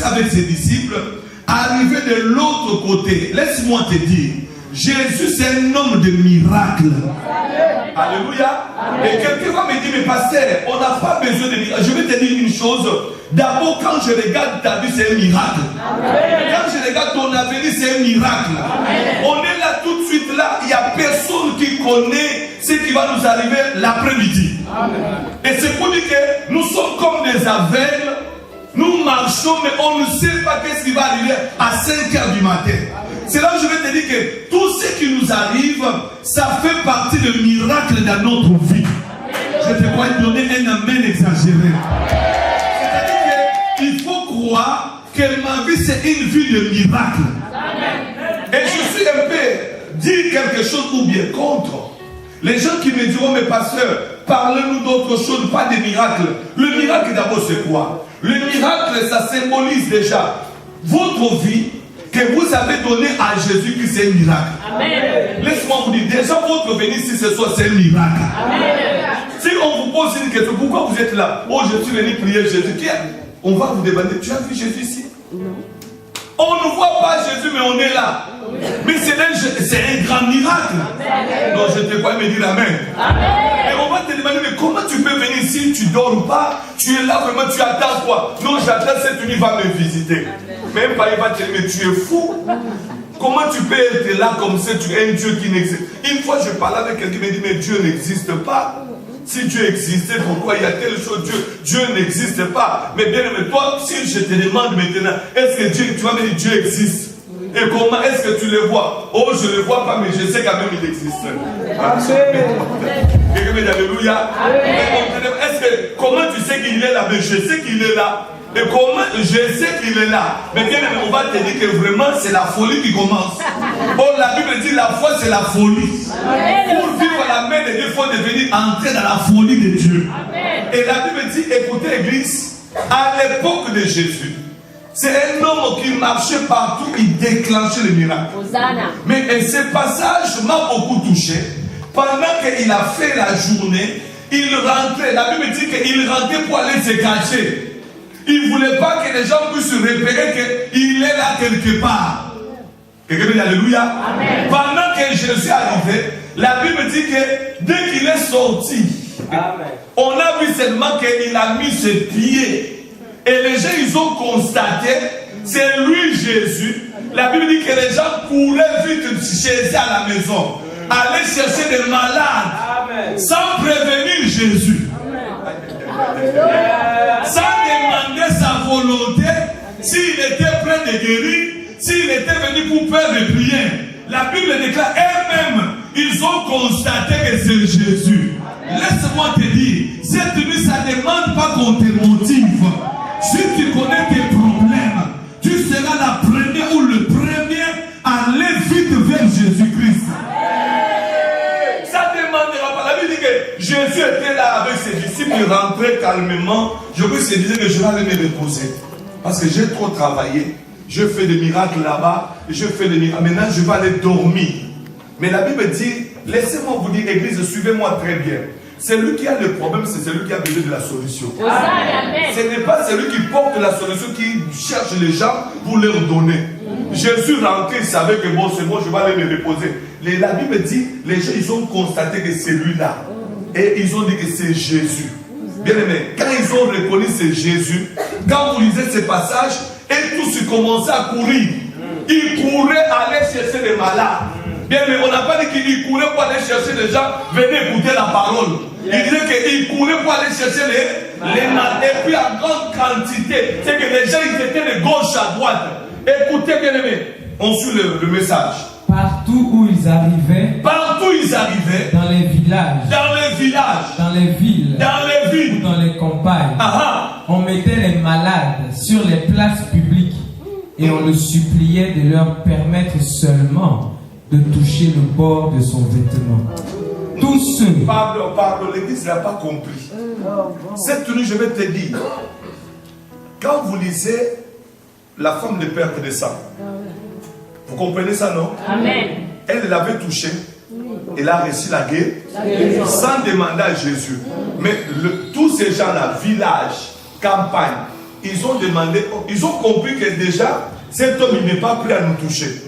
avec ses disciples, arrivé de l'autre côté. Laisse-moi te dire, Jésus c'est un homme de miracles. Alléluia. Et quelqu'un va me dire, mais pasteur, on n'a pas besoin de miracles. Je vais te dire une chose. D'abord, quand je regarde ta vie, c'est un miracle. Quand je regarde ton avenir, c'est un miracle. On est là tout de suite là. Il n'y a personne qui connaît ce qui va nous arriver l'après-midi. Et c'est pour dire que nous sommes comme des aveugles. Nous marchons, mais on ne sait pas qu'est-ce qui va arriver à 5 heures du matin. C'est là où je vais te dire que tout ce qui nous arrive, ça fait partie de miracle dans notre vie. Je te crois donner un amen exagéré. C'est-à-dire qu'il faut croire que ma vie c'est une vie de miracle. Et je suis un peu dire quelque chose ou bien contre. Les gens qui me diront, mais pasteur, parlez-nous d'autre chose, pas de miracle. Le miracle d'abord c'est quoi? Le miracle, ça symbolise déjà votre vie que vous avez donnée à Jésus qui c'est un miracle. Laisse-moi vous dire, déjà votre venue ici ce soir c'est un miracle. Si on vous pose une question, pourquoi vous êtes là? Oh, je suis venu prier Jésus. On va vous demander, tu as vu Jésus ici? Non. On ne voit pas Jésus, mais on est là. Mais c'est un grand miracle. Donc je te crois me dire amen. Et on va te demander, mais comment tu peux venir ici? Tu ne dors pas? Tu es là vraiment, tu attends quoi? Non, j'attends cette nuit, va me visiter. Même pas, il va te dire, mais tu es fou. Comment tu peux être là comme ça? Tu es un Dieu qui n'existe. Une fois, je parlais avec quelqu'un qui me dit, mais Dieu n'existe pas. Si Dieu existait, pourquoi il y a telle chose? Dieu n'existe pas. Mais bien aimé, toi, si je te demande maintenant, est-ce que Dieu, tu vas me dire Dieu existe? Et comment est-ce que tu le vois? Oh, je ne le vois pas, mais je sais quand même qu'il existe. Alléluia. Comment tu sais qu'il est là? Mais je sais qu'il est là. Et comment je sais qu'il est là? Mais bien aimé, on va te dire que vraiment c'est la folie qui commence. Oh, la Bible dit la foi c'est la folie. Pour vivre la main de Dieu, il faut devenir entrer dans la folie de Dieu. Et la Bible dit, écoutez l'église, à l'époque de Jésus, c'est un homme qui marchait partout, il déclenchait les miracles. Mais ce passage m'a beaucoup touché. Pendant qu'il a fait la journée, il rentrait, la Bible dit qu'il rentrait pour aller se cacher. Il ne voulait pas que les gens puissent repérer qu'il est là quelque part. Quelqu'un dit alléluia. Amen. Pendant que Jésus est arrivé, la Bible dit que dès qu'il est sorti, amen, on a vu seulement qu'il a mis ses pieds. Et les gens, ils ont constaté, c'est lui Jésus. La Bible dit que les gens couraient vite chez à la maison, aller chercher des malades, amen, sans prévenir Jésus. Sans demander sa volonté, s'il était prêt de guérir, s'il était venu pour faire des prières. La Bible déclare, eux-mêmes, ils ont constaté que c'est Jésus. Laisse-moi te dire, cette nuit, ça ne demande pas qu'on te motive. Si tu connais tes problèmes, tu seras la première ou le premier à aller vite vers Jésus-Christ. Ça ne demandera pas. La Bible dit que Jésus était là avec ses disciples, il rentrait calmement. Je me suis dit que je vais aller me reposer. Parce que j'ai trop travaillé. Je fais des miracles là-bas. Je fais des miracles. Maintenant, je vais aller dormir. Mais la Bible dit, laissez-moi vous dire, église, suivez-moi très bien. Celui qui a le problème, c'est celui qui a besoin de la solution. Ce n'est pas celui qui porte la solution, qui cherche les gens pour leur donner. Jésus rentré, il savait que bon, c'est bon, je vais aller me reposer. La Bible dit, les gens, ils ont constaté que c'est lui-là. Et ils ont dit que c'est Jésus. Bien aimé, quand ils ont reconnu c'est Jésus, quand vous lisez ce passage, et tous ils commençaient à courir. Ils couraient aller chercher les malades. Bien aimé, on n'a pas dit qu'ils couraient pour aller chercher les gens, venez écouter la parole. Il disait qu'ils couraient pour aller chercher les malades. Et puis en grande quantité, c'est que les gens ils étaient de gauche à droite. Écoutez bien aimé, on suit le message. Partout où ils arrivaient, dans les villages, dans les villes, ou dans les campagnes, on mettait les malades sur les places publiques et on le suppliait de leur permettre seulement de toucher le bord de son vêtement. Tous ceux... Pardon, l'église n'a pas compris. Cette nuit, je vais te dire, quand vous lisez la femme de perte de sang, vous comprenez ça, non? Amen. Elle l'avait touché. Elle a reçu la guérison sans demander à Jésus. Mais tous ces gens-là, village, campagne, ils ont demandé, ils ont compris que déjà, cet homme, il n'est pas prêt à nous toucher.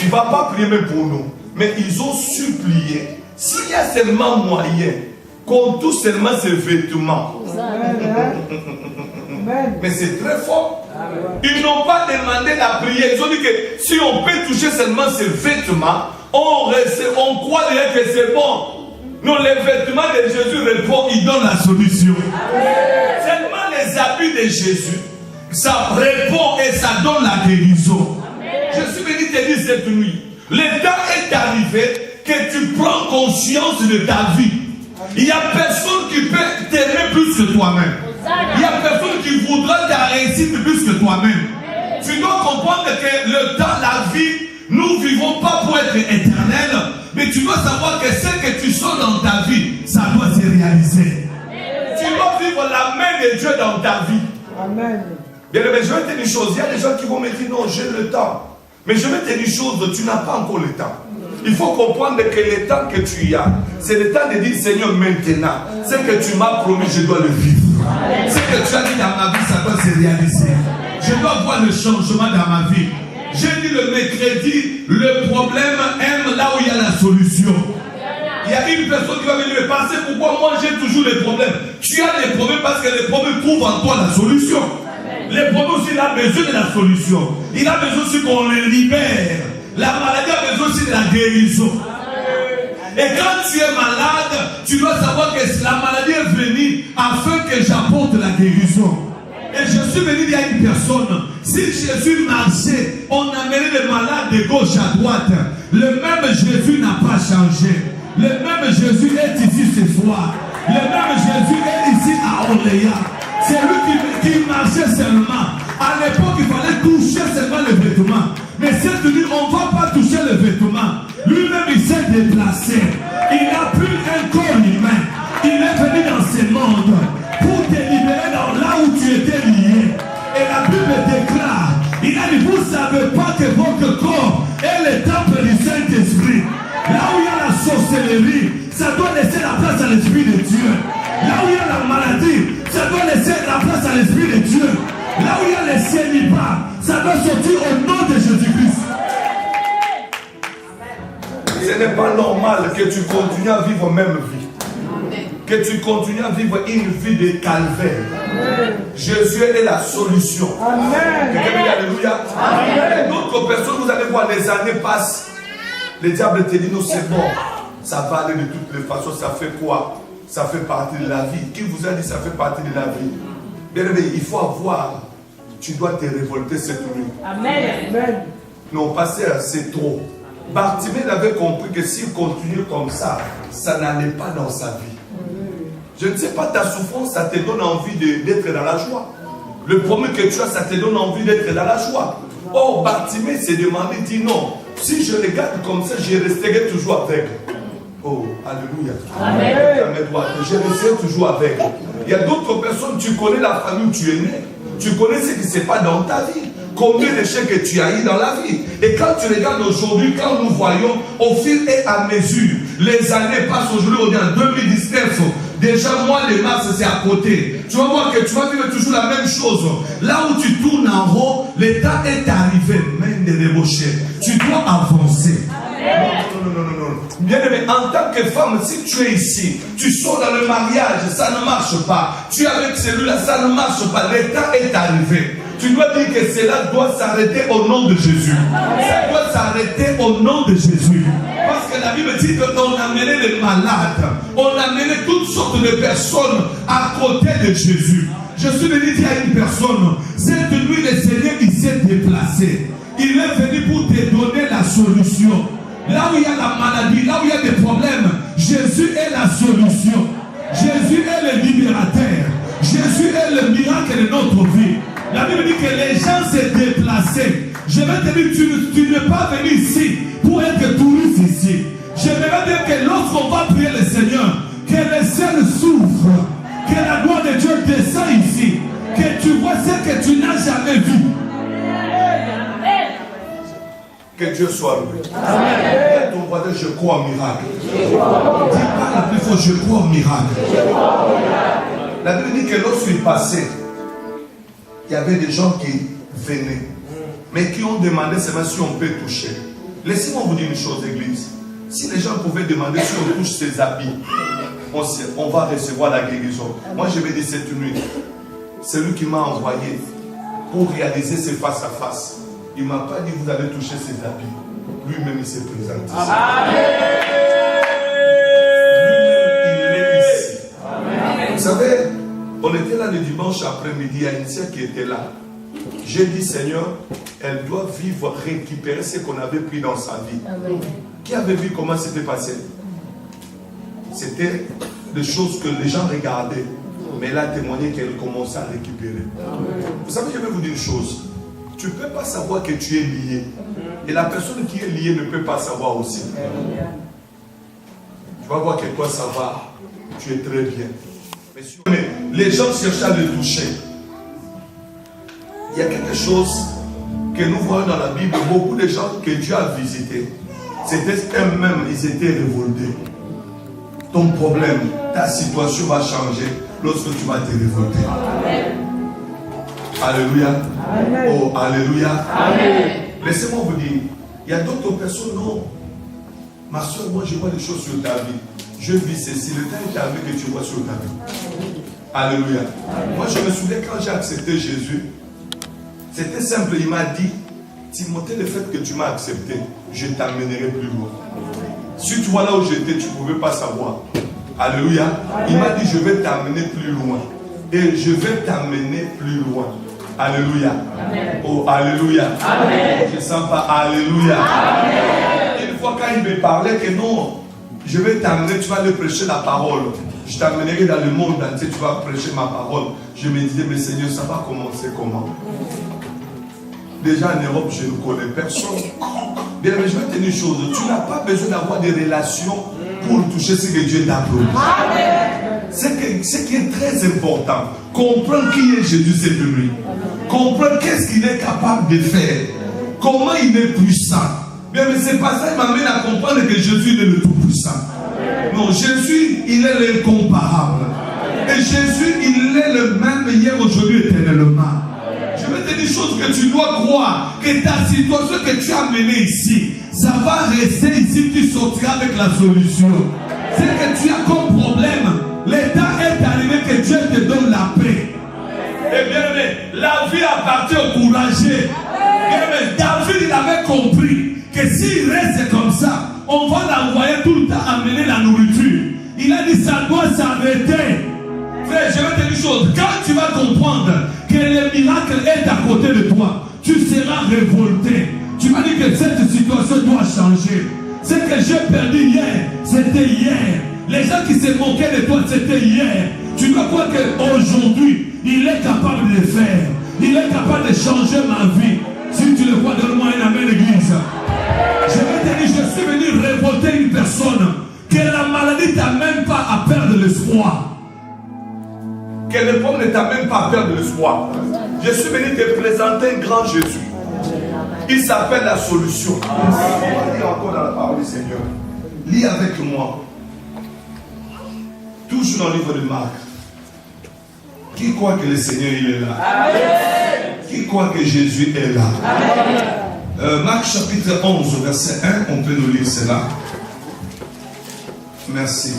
Il ne va pas prier même pour nous. Mais ils ont supplié, s'il y a seulement moyen qu'on touche seulement ses vêtements. Mais c'est très fort. Ils n'ont pas demandé la prière. Ils ont dit que si on peut toucher seulement ses vêtements, on croit déjà que c'est bon. Non, les vêtements de Jésus répondent, ils donnent la solution. Seulement les habits de Jésus, ça répond et ça donne la guérison. Je suis venu te dire cette nuit, le temps est arrivé que tu prends conscience de ta vie. Il n'y a personne qui peut t'aimer plus que toi-même. Il n'y a personne qui voudra ta réussite plus que toi-même. Tu dois comprendre que le temps, la vie, nous ne vivons pas pour être éternels, mais tu dois savoir que ce que tu sens dans ta vie, ça doit se réaliser. Tu dois vivre la main de Dieu dans ta vie. Amen. Bien, mais je vais te dire une chose. Il y a des gens qui vont me dire non, j'ai le temps. Mais je vais te dire une chose, tu n'as pas encore le temps. Il faut comprendre que le temps que tu as, c'est le temps de dire Seigneur, maintenant, ce que tu m'as promis, je dois le vivre. Ce que tu as dit dans ma vie, ça doit se réaliser. Je dois voir le changement dans ma vie. J'ai dit le mercredi, le problème aime là où il y a la solution. Il y a une personne qui va venir me penser pourquoi moi j'ai toujours les problèmes. Tu as les problèmes parce que les problèmes trouvent en toi la solution. Les problèmes aussi, il a besoin de la solution. Il a besoin aussi qu'on les libère. La maladie a besoin aussi de la guérison. Et quand tu es malade, tu dois savoir que la maladie est venue afin que j'apporte la guérison. Et je suis venu, il y a une personne. Si Jésus marchait, on amenait les malades de gauche à droite. Le même Jésus n'a pas changé. Le même Jésus est ici ce soir. Le même Jésus est ici à Orléans. C'est lui qui marchait seulement. À l'époque, il fallait toucher seulement les vêtements. Mais cette nuit, on ne va pas toucher les vêtements. Lui-même, il s'est déplacé. Il n'a plus un corps humain. Il est venu dans ce monde pour te libérer là où tu étais lié. Et la Bible déclare, il a dit, vous ne savez pas que votre corps est le temple du Saint-Esprit. Là où il y a la sorcellerie, ça doit laisser la place à l'Esprit de Dieu. Là où il y a la maladie, ça doit laisser la place à l'Esprit de Dieu. Là où il y a les célibats, ça doit sortir au nom de Jésus-Christ. Ce n'est pas normal que tu continues à vivre même vie. Que tu continues à vivre une vie de calvaire. Jésus est la solution. Amen. Alléluia. Amen. D'autres personnes, vous allez voir, les années passent. Le diable te dit, non, c'est bon. Ça va aller de toutes les façons. Ça fait quoi? Ça fait partie de la vie. Qui vous a dit ça fait partie de la vie? Bien aimé, il faut avoir. Tu dois te révolter cette nuit. Amen. Non, pasteur, c'est trop. Bartimée avait compris que s'il continue comme ça n'allait pas dans sa vie. Je ne sais pas, ta souffrance, ça te donne envie d'être dans la joie. Le problème que tu as, ça te donne envie d'être dans la joie. Or, Bartimée s'est demandé, dit non, si je regarde comme ça, je resterai toujours avec. Oh, alléluia. Amen. Je resterai toujours avec. Il y a d'autres personnes, tu connais la famille où tu es né. Tu connais ce qui se passe dans ta vie. Combien d'échecs que tu as eu dans la vie. Et quand tu regardes aujourd'hui, quand nous voyons au fil et à mesure, les années passent. Aujourd'hui, on est en 2019. Déjà, mois de mars, c'est à côté. Tu vas voir que tu vas vivre toujours la même chose. Là où tu tournes en haut, le temps est arrivé, même de débaucher. Tu dois avancer. Non. Bien aimé, en tant que femme, si tu es ici, tu sors dans le mariage, ça ne marche pas. Tu es avec celui-là, ça ne marche pas. Le temps est arrivé. Tu dois dire que cela doit s'arrêter au nom de Jésus. Ça doit s'arrêter au nom de Jésus. Parce que la Bible dit qu'on a amené les malades, on a amené toutes sortes de personnes à côté de Jésus. Je suis venu dire à une personne, cette nuit le Seigneur il s'est déplacé. Il est venu pour te donner la solution. Là où il y a la maladie, là où il y a des problèmes, Jésus est la solution. Jésus est le libérateur. Jésus est le miracle de notre vie. La Bible dit que les gens se déplaçaient. Je vais te dire, tu n'es pas venu ici pour être touriste ici. Je vais dire que lorsqu'on va prier le Seigneur, que le ciel s'ouvre, que la gloire de Dieu descend ici, que tu vois ce que tu n'as jamais vu. Que Dieu soit loué. Amen. Ton voisin, je crois au miracle. Dis pas la plus fort, je crois au miracle. La Bible dit que lorsqu'il passait, il y avait des gens qui venaient, mais qui ont demandé seulement si on peut toucher. Laissez-moi vous dire une chose, Église. Si les gens pouvaient demander si on touche ses habits, on va recevoir la guérison. Moi, je vais dire cette nuit, c'est lui qui m'a envoyé pour réaliser ce face-à-face. Il ne m'a pas dit vous allez toucher ses habits. Lui-même, il s'est présenté. Lui-même, il est ici. Amen. Vous savez, on était là le dimanche après-midi, il y a une sœur qui était là. J'ai dit, Seigneur, elle doit vivre, récupérer ce qu'on avait pris dans sa vie. Amen. Qui avait vu comment c'était passé? C'était des choses que les gens regardaient. Mais elle a témoigné qu'elle commençait à récupérer. Amen. Vous savez, je vais vous dire une chose. Tu ne peux pas savoir que tu es lié. Et la personne qui est liée ne peut pas savoir aussi. Tu vas voir que toi ça va. Tu es très bien. Mais les gens cherchent à le toucher. Il y a quelque chose que nous voyons dans la Bible. Beaucoup de gens que Dieu a visités, c'était eux-mêmes, ils étaient révoltés. Ton problème, ta situation va changer lorsque tu vas te révolter. Amen. Alléluia. Amen. Oh, alléluia. Amen. Laissez-moi vous dire, il y a d'autres personnes, non. Ma soeur, moi je vois des choses sur ta vie. Je vis ceci, le temps est arrivé que tu vois sur ta vie. Alléluia. Amen. Moi je me souviens quand j'ai accepté Jésus, c'était simple, il m'a dit, Timothée, le fait que tu m'as accepté, je t'amènerai plus loin. Si tu vois là où j'étais, tu ne pouvais pas savoir. Alléluia. Amen. Il m'a dit, je vais t'amener plus loin. Et je vais t'amener plus loin. Alléluia. Amen. Oh, alléluia. Amen. Je ne sens pas alléluia. Amen. Une fois quand il me parlait que non, je vais t'amener, tu vas aller prêcher la parole. Je t'amènerai dans le monde entier, tu vas prêcher ma parole. Je me disais, mais Seigneur, ça va commencer comment? Déjà en Europe, je ne connais personne. Bien, mais je vais te dire une chose. Tu n'as pas besoin d'avoir des relations pour toucher ce que Dieu t'a promis. Ce qui est très important, comprendre qui est Jésus cette nuit. Comprendre qu'est-ce qu'il est capable de faire. Comment il est puissant. Bien, mais c'est pas ça qui m'amène à comprendre que Jésus est le tout-puissant. Non, Jésus, il est l'incomparable. Et Jésus, il est le même hier, aujourd'hui, éternellement. Je vais te dire une chose que tu dois croire, que ta situation que tu as menée ici, ça va rester ici, tu sortiras avec la solution. C'est que tu as comme problème, l'état est arrivé que Dieu te donne la paix. Eh bien, mais la vie appartient au courageux. Mais David, il avait compris que s'il reste comme ça, on va l'envoyer tout le temps amener la nourriture. Il a dit, ça doit s'arrêter. Frère, je vais te dire une chose. Quand tu vas comprendre que le miracle est à côté de toi, tu seras révolté. Tu m'as dit que cette situation doit changer. Ce que j'ai perdu hier, c'était hier. Les gens qui se moquaient de toi, c'était hier. Tu dois croire qu'aujourd'hui, il est capable de le faire. Il est capable de changer ma vie. Si tu le crois, donne-moi un amen, l'église. Je vais te dire, je suis venu révolter une personne que la maladie t'amène pas à perdre l'espoir. Que le problème ne t'amène pas à perdre l'espoir. Je suis venu te présenter un grand Jésus. Il s'appelle la solution. On va lire encore dans la parole du Seigneur. Lis avec moi. Toujours dans le livre de Marc. Qui croit que le Seigneur il est là? Amen. Qui croit que Jésus est là? Amen. Marc chapitre 11 verset 1. On peut nous lire cela. Merci.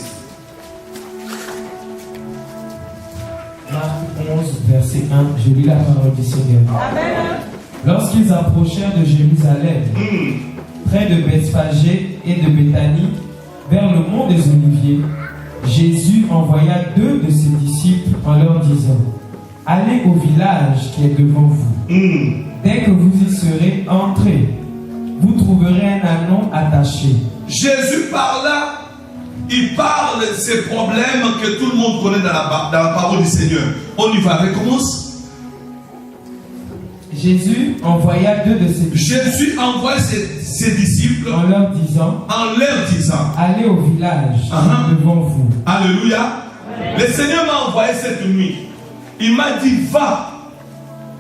Marc 11 verset 1. Je lis la parole du Seigneur. Amen. Lorsqu'ils approchèrent de Jérusalem, près de Bethphagée et de Béthanie, vers le mont des Oliviers, Jésus envoya 2 de ses disciples en leur disant, allez au village qui est devant vous. Dès que vous y serez entrés, vous trouverez un ânon attaché. Jésus parla, il parle de ces problèmes que tout le monde connaît dans la parole du Seigneur. On y va, recommence. Jésus envoya 2 de ses disciples. Jésus envoie ses disciples en leur disant, allez au village devant vous. Alléluia. Le Seigneur m'a envoyé cette nuit. Il m'a dit, va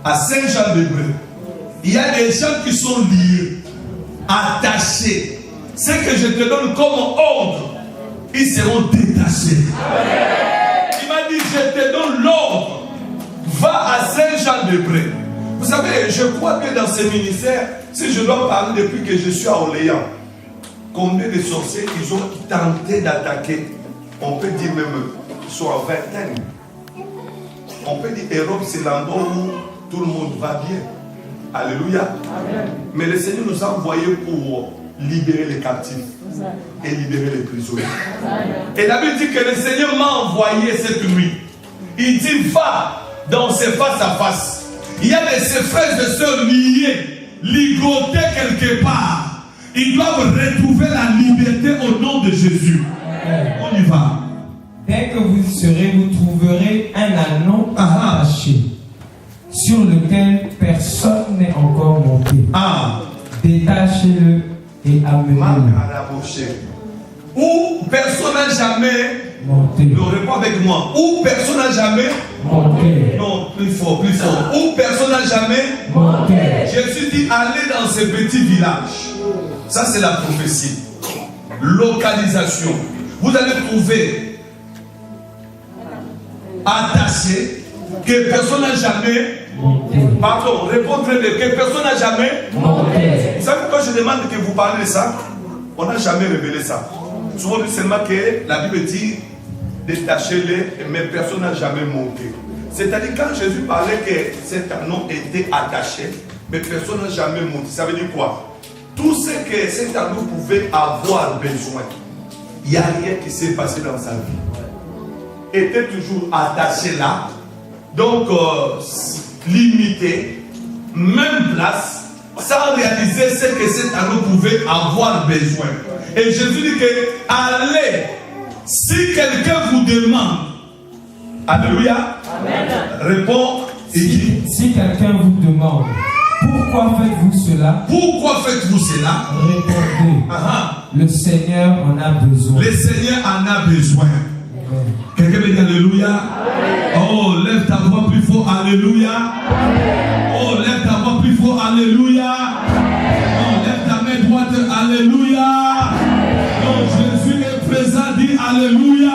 à Saint-Jean-de-Breu. Il y a des gens qui sont liés, attachés. Ce que je te donne comme ordre, ils seront détachés. Il m'a dit, je te donne l'ordre. va à Saint-Jean-de-Prés. Vous savez, je crois que dans ce ministère, si je dois parler depuis que je suis à Orléans, combien de sorciers ils ont tenté d'attaquer, on peut dire même, ils sont en vingtaine. On peut dire Europe, c'est l'endroit où tout le monde va bien. Alléluia. Amen. Mais le Seigneur nous a envoyés pour libérer les captifs et libérer les prisonniers. Et la Bible dit que le Seigneur m'a envoyé cette nuit. Il dit, va dans ces face à face. Il y a de ces frères et sœurs liés, ligotés quelque part. Ils doivent retrouver la liberté au nom de Jésus. On y va. Dès que vous serez, vous trouverez un anneau attaché sur lequel personne n'est encore monté. Détachez-le et amenez-le. Où personne n'a jamais monté. Ne réponds avec moi. Où personne n'a jamais monté. Non, plus fort, plus fort. Où personne n'a jamais monté. Jésus dit, allez dans ces petits villages. Ça, c'est la prophétie. Localisation. Vous allez trouver attaché que personne n'a jamais monté. Pardon, réponds très bien. Que personne n'a jamais monté. Vous savez quand je demande que vous parlez de ça, on n'a jamais révélé ça. Souvent, seulement que la Bible dit détachez-les, mais personne n'a jamais monté. C'est-à-dire quand Jésus parlait que cet anneau était attaché, mais personne n'a jamais monté. Ça veut dire quoi? Tout ce que cet anneau pouvait avoir besoin, il n'y a rien qui s'est passé dans sa vie. Était toujours attaché là, donc limité, même place, sans réaliser ce que cet anneau pouvait avoir besoin. Et Jésus dit que allez, si quelqu'un vous demande, alléluia, amen. Réponds et dis. Si quelqu'un vous demande, pourquoi faites-vous cela? Pourquoi faites-vous cela? Répondez, le Seigneur en a besoin. Le Seigneur en a besoin. Quelqu'un veut dire alléluia? Oh, lève ta voix plus fort, alléluia. Oh, lève ta voix plus fort, alléluia. Oh, lève ta main droite, alléluia. Oh, Jésus est présent, dis alléluia.